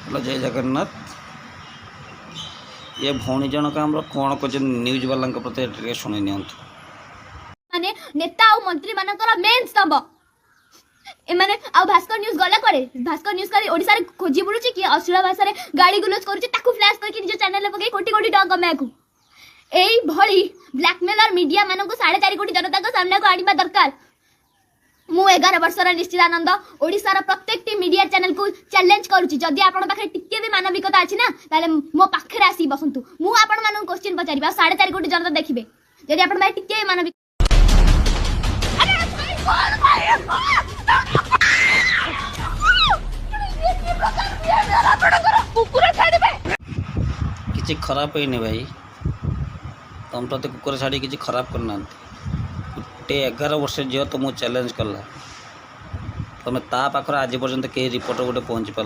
Hello जय जगन्नाथ। ये भौणी जनक आम कौन कर न्यूज वाला प्रति शुणी नि माने नेता और मंत्री मानकर मेन स्तंभ एमाने आ भास्कर न्यूज गला करे भास्कर न्यूज करे ओडिसा रे खोजी बुलुची कि अश्लील भाषा रे गाड़ी गुलज करूची ताकू फ्लैश करके निज चैनल रे पके कोटी कोटी टका कमायकू एई भली ब्लैकमेलर मीडिया मानको 4.5 कोटी जनता को सामने को आनिबा दरकार। मु 11 वर्षर निश्चितानंद ओडिसा प्रत्येक टी मीडिया चैनल को चैलेंज करूची जदि आपण पाखे टिके भी मानविकता अछि ना ताले मो पाखे आसी बसंतु मु आपण मानन क्वेश्चन पचारिबा 4.5 कोटी जनता देखिबे जदि आपण पाखे टिके मानविक किसी खराब ही नहीं भाई तुम तो कुकुर छाड़ी किसी खराब करना गोटे 11 वर्ष झील तुमको चैलेंज कला तुम ता पाखर आज पर्यंत कई रिपोर्ट गोटे पहुँची पार